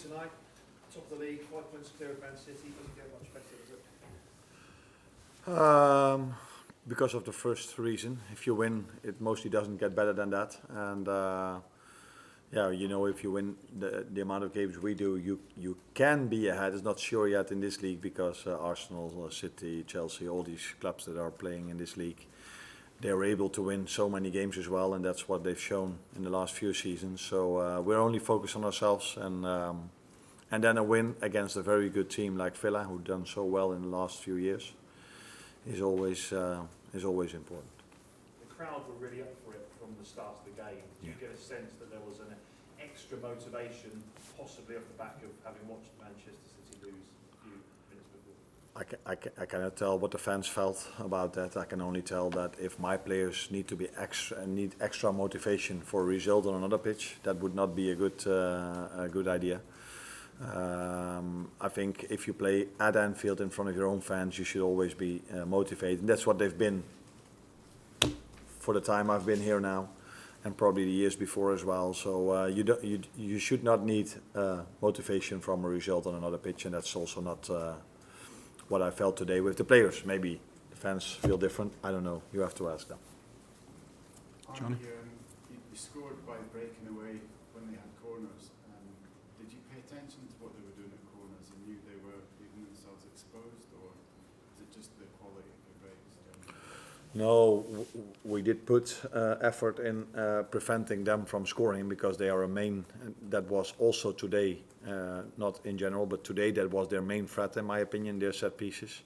tonight. Top of the league, 5 points clear of Man City. Doesn't get much better, does it? Because of the first reason, if you win, it mostly doesn't get better than that. And if you win the amount of games we do, you can be ahead. It's not sure yet in this league because Arsenal, City, Chelsea, all these clubs that are playing in this league, they're able to win so many games as well, and that's what they've shown in the last few seasons. So we're only focused on ourselves, and then a win against a very good team like Villa, who've done so well in the last few years, is always important. The crowd were really up for it from the start of the game. Do you get a sense that there was an extra motivation, possibly off the back of having watched Manchester City lose a few minutes before? I cannot tell what the fans felt about that. I can only tell that if my players need extra motivation for a result on another pitch, that would not be a good idea. I think if you play at Anfield in front of your own fans, you should always be motivated. And that's what they've been for the time I've been here now, and probably the years before as well. So you should not need motivation from a result on another pitch, and that's also not what I felt today with the players. Maybe the fans feel different. I don't know. You have to ask them. Johnny? You scored by breaking away when they had corners. Did you pay attention to what they were doing at corners and knew they were leaving themselves exposed, or is it just the quality of the breaks? No, we did put effort in preventing them from scoring because they are a main. That was also today, not in general, but today that was their main threat, in my opinion, their set pieces.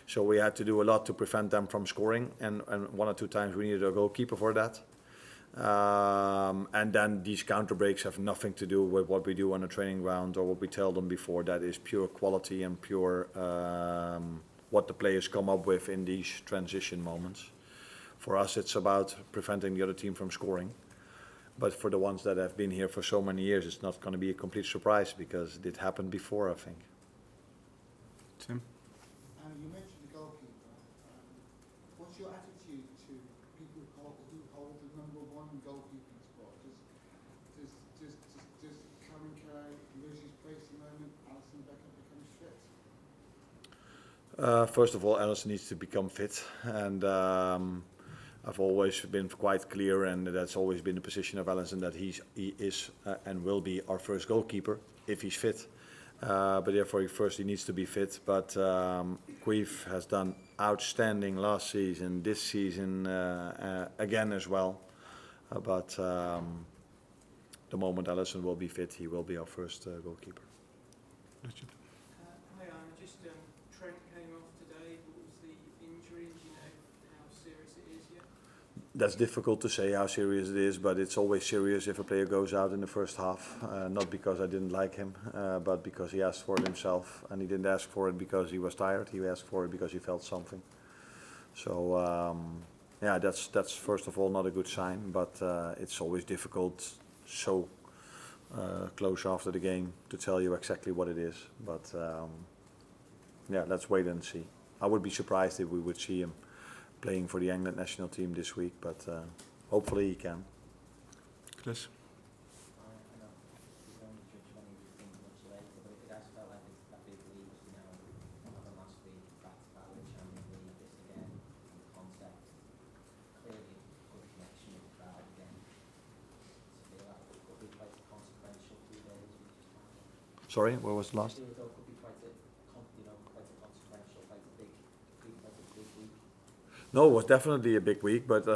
So we had to do a lot to prevent them from scoring, and one or two times we needed a goalkeeper for that. And then these counter breaks have nothing to do with what we do on the training ground or what we tell them before. That is pure quality and pure what the players come up with in these transition moments. For us, it's about preventing the other team from scoring. But for the ones that have been here for so many years, it's not going to be a complete surprise because it happened before, I think. Tim? You mentioned the goalkeeper. What's your attitude to people who hold the number one goalkeeping spot? Does Caoimhin lose his place in the moment Alisson becomes fit? First of all, Alisson needs to become fit, and I've always been quite clear, and that's always been the position of Alisson, that he is and will be our first goalkeeper if he's fit. But therefore, he needs to be fit. But Caoimhin has done outstanding last season, this season again as well. But the moment Alisson will be fit, he will be our first goalkeeper. Richard? Hi, Arne. Just Trent came off today. What was the injury? Do you know how serious it is yet? That's difficult to say how serious it is, but it's always serious if a player goes out in the first half. Not because I didn't like him, but because he asked for it himself, and he didn't ask for it because he was tired. He asked for it because he felt something. So that's first of all not a good sign, but it's always difficult so close after the game to tell you exactly what it is. But let's wait and see. I would be surprised if we would see him playing for the England national team this week, but hopefully he can. Chris? I know you can only judge when you think much later, but it does feel like it's that big league, another last week, back-to-back with Champions League, this again, and the concept, clearly good connection with the crowd again. So feel like it could be quite a consequential 2 days. Sorry, where was the last? It could be quite a consequential, quite a big week. No, it was definitely a big week, but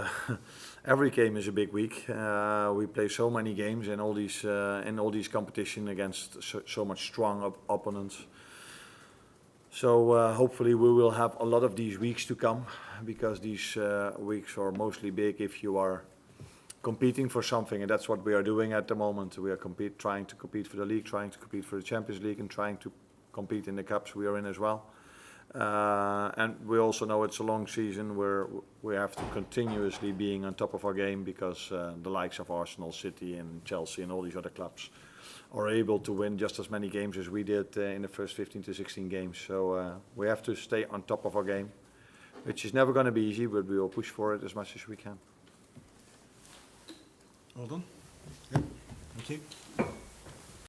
every game is a big week. We play so many games in all these competition against so much strong opponents. So hopefully we will have a lot of these weeks to come, because these weeks are mostly big if you are competing for something, and that's what we are doing at the moment. We are trying to compete for the league, trying to compete for the Champions League, and trying to compete in the cups we are in as well. And we also know it's a long season where we have to continuously being on top of our game, because the likes of Arsenal, City and Chelsea and all these other clubs are able to win just as many games as we did in the first 15 to 16 games. So we have to stay on top of our game, which is never going to be easy, but we will push for it as much as we can. All done? Yep. Thank you.